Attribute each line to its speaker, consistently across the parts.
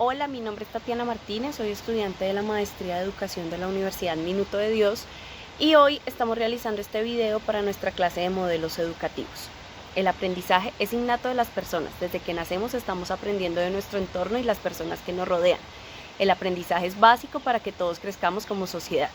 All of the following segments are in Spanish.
Speaker 1: Hola, mi nombre es Tatiana Martínez, soy estudiante de la Maestría de Educación de la Universidad Minuto de Dios y hoy estamos realizando este video para nuestra clase de modelos educativos. El aprendizaje es innato de las personas, desde que nacemos estamos aprendiendo de nuestro entorno y las personas que nos rodean. El aprendizaje es básico para que todos crezcamos como sociedad.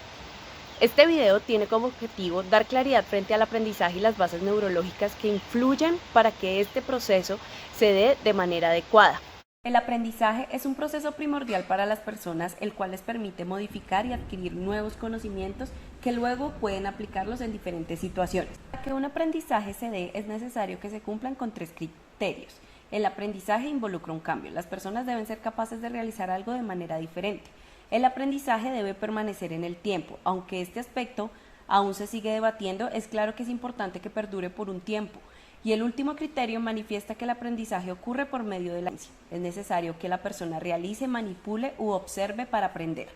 Speaker 1: Este video tiene como objetivo dar claridad frente al aprendizaje y las bases neurológicas que influyen para que este proceso se dé de manera adecuada. El aprendizaje es un proceso primordial para las personas, el cual les permite modificar y adquirir nuevos conocimientos que luego pueden aplicarlos en diferentes situaciones. Para que un aprendizaje se dé es necesario que se cumplan con 3 criterios. El aprendizaje involucra un cambio. Las personas deben ser capaces de realizar algo de manera diferente. El aprendizaje debe permanecer en el tiempo. Aunque este aspecto aún se sigue debatiendo, es claro que es importante que perdure por un tiempo. Y el último criterio manifiesta que el aprendizaje ocurre por medio de la ciencia. Es necesario que la persona realice, manipule u observe para aprender.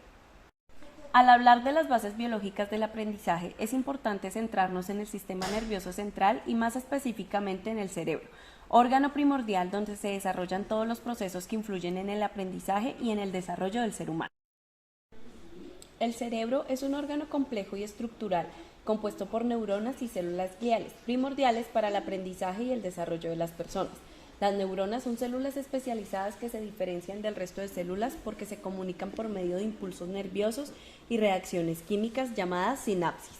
Speaker 1: Al hablar de las bases biológicas del aprendizaje, es importante centrarnos en el sistema nervioso central y más específicamente en el cerebro, órgano primordial donde se desarrollan todos los procesos que influyen en el aprendizaje y en el desarrollo del ser humano. El cerebro es un órgano complejo y estructural, compuesto por neuronas y células gliales, primordiales para el aprendizaje y el desarrollo de las personas. Las neuronas son células especializadas que se diferencian del resto de células porque se comunican por medio de impulsos nerviosos y reacciones químicas llamadas sinapsis.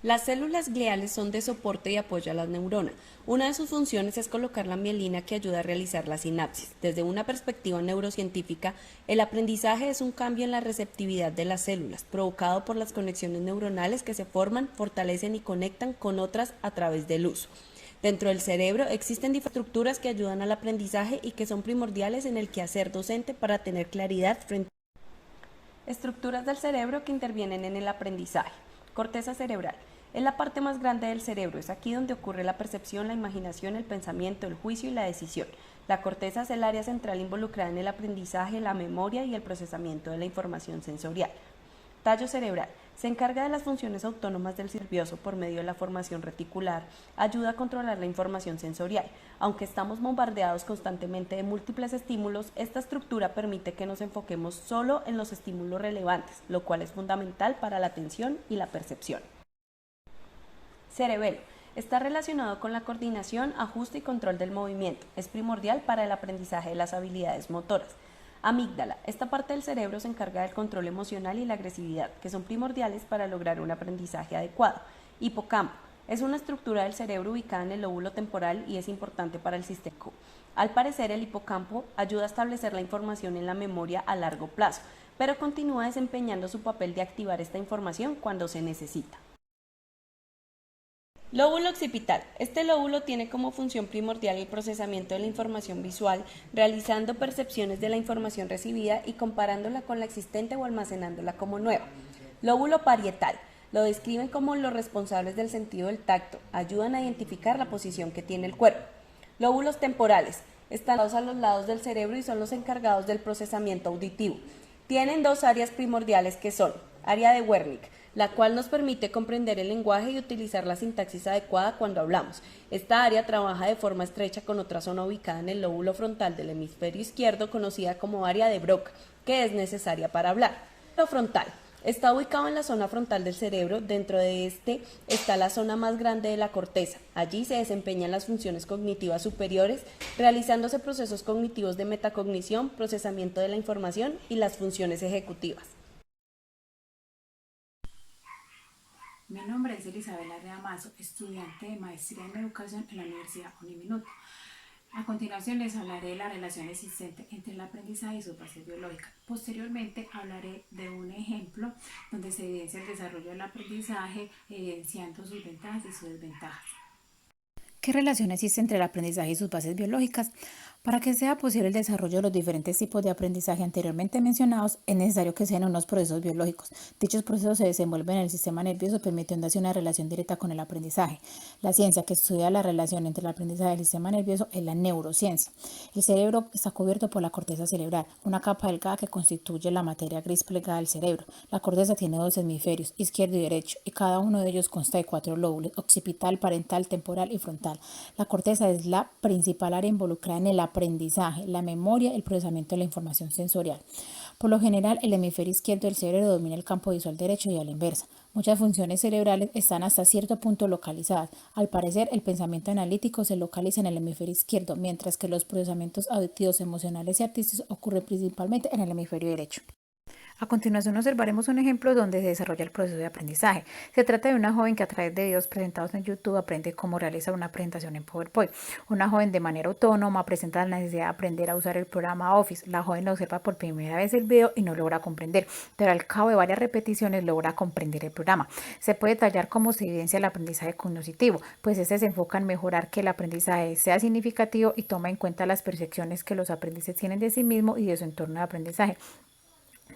Speaker 1: Las células gliales son de soporte y apoyo a las neuronas. Una de sus funciones es colocar la mielina que ayuda a realizar la sinapsis. Desde una perspectiva neurocientífica, el aprendizaje es un cambio en la receptividad de las células, provocado por las conexiones neuronales que se forman, fortalecen y conectan con otras a través del uso. Dentro del cerebro existen estructuras que ayudan al aprendizaje y que son primordiales en el quehacer docente para tener claridad frente a estructuras del cerebro que intervienen en el aprendizaje. Corteza cerebral. Es la parte más grande del cerebro, es aquí donde ocurre la percepción, la imaginación, el pensamiento, el juicio y la decisión. La corteza es el área central involucrada en el aprendizaje, la memoria y el procesamiento de la información sensorial. Tallo cerebral. Se encarga de las funciones autónomas del nervioso por medio de la formación reticular, ayuda a controlar la información sensorial. Aunque estamos bombardeados constantemente de múltiples estímulos, esta estructura permite que nos enfoquemos solo en los estímulos relevantes, lo cual es fundamental para la atención y la percepción. Cerebelo. Está relacionado con la coordinación, ajuste y control del movimiento. Es primordial para el aprendizaje de las habilidades motoras. Amígdala. Esta parte del cerebro se encarga del control emocional y la agresividad, que son primordiales para lograr un aprendizaje adecuado. Hipocampo. Es una estructura del cerebro ubicada en el lóbulo temporal y es importante para el sistema. Al parecer, el hipocampo ayuda a establecer la información en la memoria a largo plazo, pero continúa desempeñando su papel de activar esta información cuando se necesita. Lóbulo occipital. Este lóbulo tiene como función primordial el procesamiento de la información visual, realizando percepciones de la información recibida y comparándola con la existente o almacenándola como nueva. Lóbulo parietal. Lo describen como los responsables del sentido del tacto, ayudan a identificar la posición que tiene el cuerpo. Lóbulos temporales. Están a los lados del cerebro y son los encargados del procesamiento auditivo. Tienen 2 áreas primordiales que son área de Wernicke, la cual nos permite comprender el lenguaje y utilizar la sintaxis adecuada cuando hablamos. Esta área trabaja de forma estrecha con otra zona ubicada en el lóbulo frontal del hemisferio izquierdo, conocida como área de Broca, que es necesaria para hablar. Lo frontal. Está ubicado en la zona frontal del cerebro, dentro de este está la zona más grande de la corteza. Allí se desempeñan las funciones cognitivas superiores, realizándose procesos cognitivos de metacognición, procesamiento de la información y las funciones ejecutivas.
Speaker 2: Mi nombre es Elizabeth Larrea Mazo, estudiante de Maestría en Educación en la Universidad Uniminuto. A continuación les hablaré de la relación existente entre el aprendizaje y sus bases biológicas. Posteriormente hablaré de un ejemplo donde se evidencia el desarrollo del aprendizaje, evidenciando sus ventajas y sus desventajas.
Speaker 3: ¿Qué relación existe entre el aprendizaje y sus bases biológicas? Para que sea posible el desarrollo de los diferentes tipos de aprendizaje anteriormente mencionados, es necesario que sean unos procesos biológicos. Dichos procesos se desenvuelven en el sistema nervioso, permitiendo así una relación directa con el aprendizaje. La ciencia que estudia la relación entre el aprendizaje y el sistema nervioso es la neurociencia. El cerebro está cubierto por la corteza cerebral, una capa delgada que constituye la materia gris plegada del cerebro. La corteza tiene 2 hemisferios, izquierdo y derecho, y cada uno de ellos consta de 4 lóbulos: occipital, parental, temporal y frontal. La corteza es la principal área involucrada en el aprendizaje aprendizaje, la memoria, el procesamiento de la información sensorial. Por lo general, el hemisferio izquierdo del cerebro domina el campo visual derecho y a la inversa. Muchas funciones cerebrales están hasta cierto punto localizadas. Al parecer, el pensamiento analítico se localiza en el hemisferio izquierdo, mientras que los procesamientos auditivos, emocionales y artísticos ocurren principalmente en el hemisferio derecho. A continuación observaremos un ejemplo donde se desarrolla el proceso de aprendizaje. Se trata de una joven que a través de videos presentados en YouTube aprende cómo realizar una presentación en PowerPoint. Una joven de manera autónoma presenta la necesidad de aprender a usar el programa Office. La joven observa por primera vez el video y no logra comprender, pero al cabo de varias repeticiones logra comprender el programa. Se puede detallar cómo se evidencia el aprendizaje cognitivo, pues este se enfoca en mejorar que el aprendizaje sea significativo y toma en cuenta las percepciones que los aprendices tienen de sí mismos y de su entorno de aprendizaje.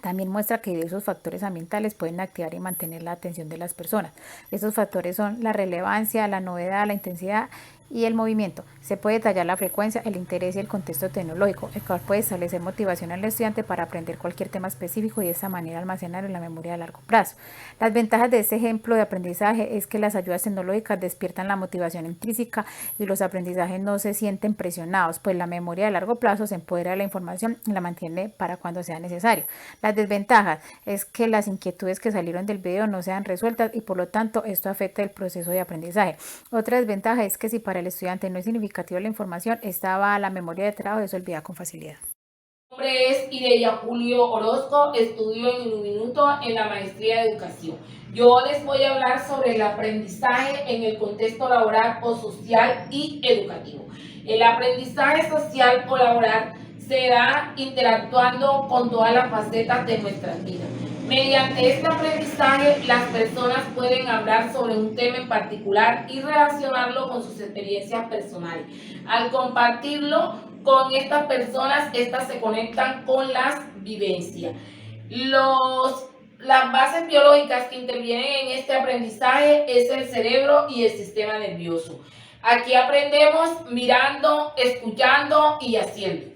Speaker 3: También muestra que diversos factores ambientales pueden activar y mantener la atención de las personas. Estos factores son la relevancia, la novedad, la intensidad y el movimiento. Se puede detallar la frecuencia, el interés y el contexto tecnológico, el cual puede establecer motivación al estudiante para aprender cualquier tema específico y de esta manera almacenarlo en la memoria a largo plazo. Las ventajas de este ejemplo de aprendizaje es que las ayudas tecnológicas despiertan la motivación intrínseca y los aprendizajes no se sienten presionados, pues la memoria a largo plazo se empodera de la información y la mantiene para cuando sea necesario. Las desventajas es que las inquietudes que salieron del video no sean resueltas y por lo tanto esto afecta el proceso de aprendizaje. Otra desventaja es que si para el estudiante no es significativa la información, esta va a la memoria de trabajo y se olvida con facilidad.
Speaker 4: Mi nombre es Ireya Julio Orozco, estudio en Uniminuto en la maestría de educación. Yo les voy a hablar sobre el aprendizaje en el contexto laboral o social y educativo. El aprendizaje social o laboral se da interactuando con todas las facetas de nuestras vidas. Mediante este aprendizaje, las personas pueden hablar sobre un tema en particular y relacionarlo con sus experiencias personales. Al compartirlo con estas personas, estas se conectan con las vivencias. Las bases biológicas que intervienen en este aprendizaje es el cerebro y el sistema nervioso. Aquí aprendemos mirando, escuchando y haciendo.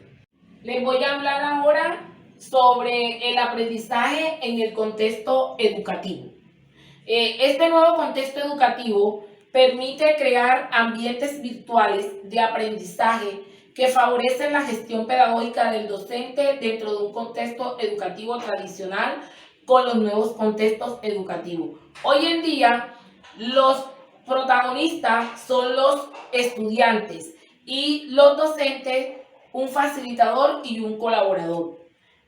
Speaker 4: Les voy a hablar ahora sobre el aprendizaje en el contexto educativo. Este nuevo contexto educativo permite crear ambientes virtuales de aprendizaje que favorecen la gestión pedagógica del docente dentro de un contexto educativo tradicional con los nuevos contextos educativos. Hoy en día, los protagonistas son los estudiantes y los docentes, un facilitador y un colaborador.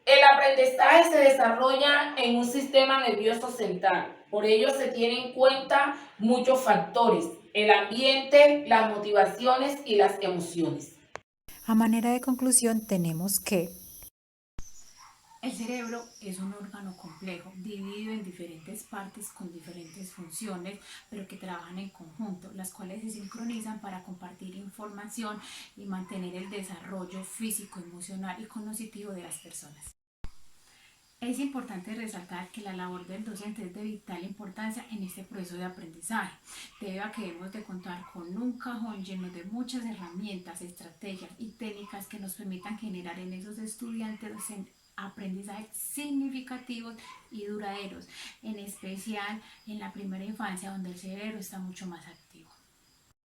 Speaker 4: El aprendizaje se desarrolla en un sistema nervioso central. Por ello se tienen en cuenta muchos factores: el ambiente, las motivaciones y las emociones.
Speaker 3: A manera de conclusión, tenemos que
Speaker 2: el cerebro es un órgano complejo, dividido en diferentes partes con diferentes funciones, pero que trabajan en conjunto, las cuales se sincronizan para compartir información y mantener el desarrollo físico, emocional y cognitivo de las personas. Es importante resaltar que la labor del docente es de vital importancia en este proceso de aprendizaje, debido a que debemos de contar con un cajón lleno de muchas herramientas, estrategias y técnicas que nos permitan generar en esos estudiantes aprendizajes significativos y duraderos, en especial en la primera infancia, donde el cerebro está mucho más activo.